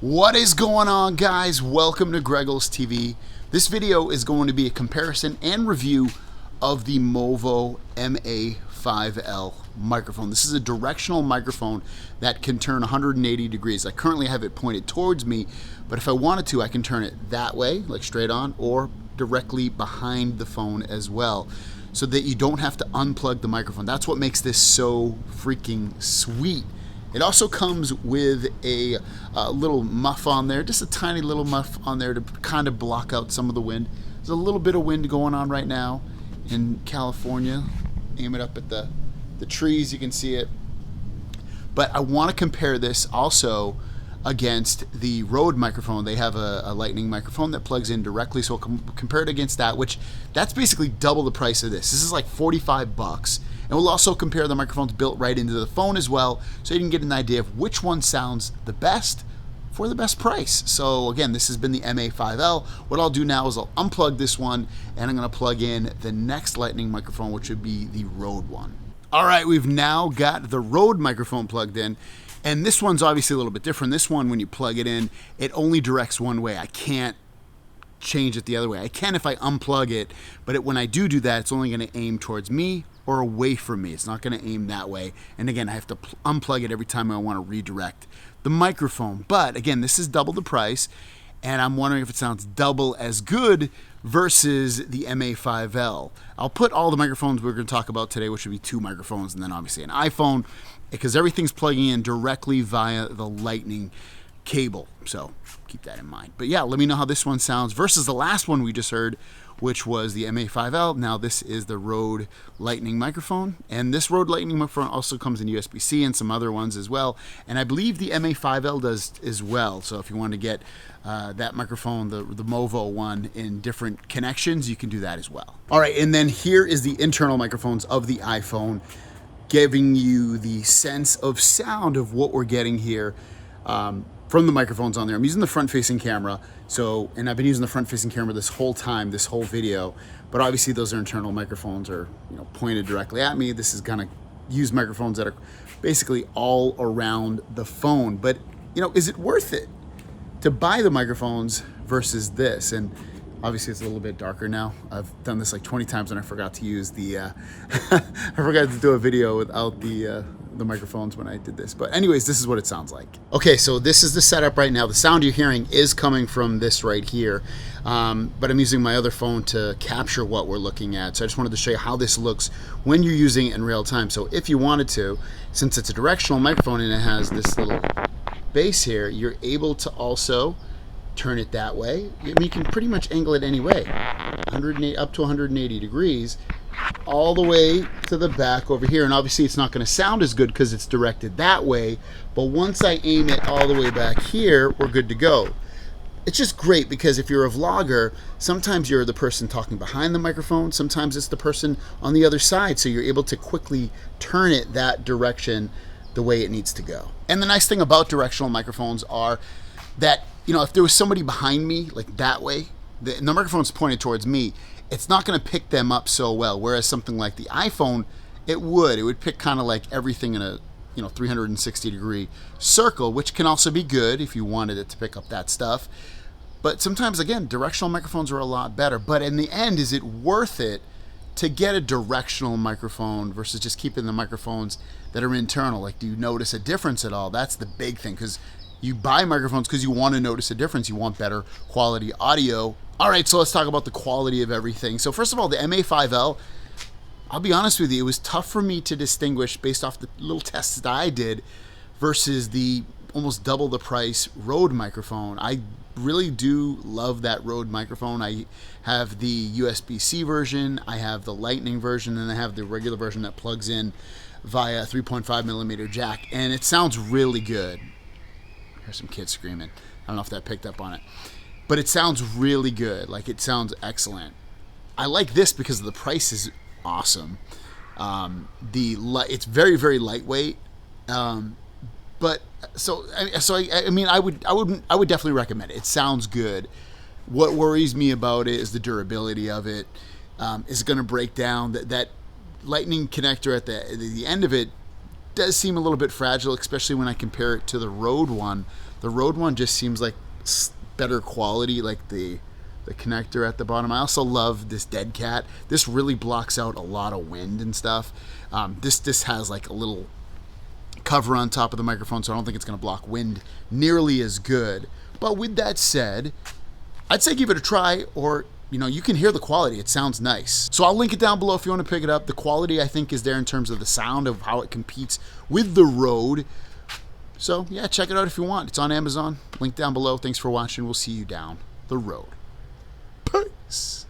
What is going on, guys? Welcome to Greggles TV. This video is going to be a comparison and review of the Movo MA5L microphone. This is a directional microphone that can turn 180 degrees. I currently have it pointed towards me, but if I wanted to, I can turn it that way, like straight on, or directly behind the phone as well, so that you don't have to unplug the microphone. That's what makes this so freaking sweet. It also comes with a little muff on there, just a tiny little muff on there to kind of block out some of the wind. There's a little bit of wind going on right now in California. Aim it up at the trees, you can see it. But I want to compare this also against the Rode microphone. They have a lightning microphone that plugs in directly, so we'll compare it against that, which that's basically double the price of this. This is like 45 bucks. And we'll also compare the microphones built right into the phone as well, so you can get an idea of which one sounds the best for the best price. So again, this has been the MA5L. What I'll do now is I'll unplug this one, and I'm going to plug in the next lightning microphone, which would be the Rode one. All right, we've now got the Rode microphone plugged in, and this one's obviously a little bit different. This one, when you plug it in, it only directs one way. I can't change it the other way. I can if I unplug it, but when I do that, it's only going to aim towards me or away from me. It's not going to aim that way. And again, I have to unplug it every time I want to redirect the microphone. But again, this is double the price, and I'm wondering if it sounds double as good versus the MA5L. I'll put all the microphones we're going to talk about today, which would be two microphones and then obviously an iPhone, because everything's plugging in directly via the lightning cable. So keep that in mind. But yeah, let me know how this one sounds versus the last one we just heard, which was the MA5L. Now this is the Rode Lightning microphone, and this Rode Lightning microphone also comes in USB-C and some other ones as well, and I believe the MA5L does as well. So if you want to get that microphone, the Movo one, in different connections, you can do that as well. All right, and then here is the internal microphones of the iPhone, giving you the sense of sound of what we're getting here from the microphones on there. I'm using the front-facing camera, and I've been using the front-facing camera this whole time, this whole video, but obviously those are internal microphones, are pointed directly at me. This is gonna use microphones that are basically all around the phone. But is it worth it to buy the microphones versus this? And obviously it's a little bit darker now. I've done this like 20 times and I forgot to use the I forgot to do a video without the microphones when I did this. But anyways, this is what it sounds like. Okay, so this is the setup right now. The sound you're hearing is coming from this right here, but I'm using my other phone to capture what we're looking at. So I just wanted to show you how this looks when you're using it in real time. So if you wanted to, since it's a directional microphone and it has this little base here, you're able to also turn it that way. I mean, you can pretty much angle it any way, 108 up to 180 degrees, all the way to the back over here. And obviously it's not going to sound as good because it's directed that way, but once I aim it all the way back here, we're good to go. It's just great because if you're a vlogger, sometimes you're the person talking behind the microphone, sometimes it's the person on the other side, so you're able to quickly turn it that direction the way it needs to go. And the nice thing about directional microphones are that, if there was somebody behind me, like that way, the microphone's pointed towards me, it's not going to pick them up so well. Whereas something like the iPhone, it would pick kind of like everything in a 360 degree circle, which can also be good if you wanted it to pick up that stuff. But sometimes, again, directional microphones are a lot better. But in the end, is it worth it to get a directional microphone versus just keeping the microphones that are internal? Like, do you notice a difference at all? That's the big thing, because you buy microphones because you want to notice a difference. You want better quality audio. All right, so let's talk about the quality of everything. So first of all, the MA5L, I'll be honest with you, it was tough for me to distinguish based off the little tests that I did versus the almost double the price Rode microphone. I really do love that Rode microphone. I have the USB-C version, I have the Lightning version, and I have the regular version that plugs in via a 3.5 millimeter jack, and it sounds really good. There's some kids screaming. I don't know if that picked up on it, but it sounds really good. Like, it sounds excellent. I like this because the price is awesome. It's very, very lightweight. But I mean, I would definitely recommend it. It sounds good. What worries me about it is the durability of it. Is it going to break down? That lightning connector at the end of it does seem a little bit fragile, especially when I compare it to the Rode one. The Rode one just seems like better quality, like the connector at the bottom. I also love this dead cat. This really blocks out a lot of wind and stuff. This has like a little cover on top of the microphone, so I don't think it's going to block wind nearly as good. But with that said, I'd say give it a try, or you can hear the quality. It sounds nice. So I'll link it down below if you want to pick it up. The quality, I think, is there in terms of the sound, of how it competes with the Rode. So yeah, check it out if you want. It's on Amazon. Link down below. Thanks for watching. We'll see you down the road. Peace.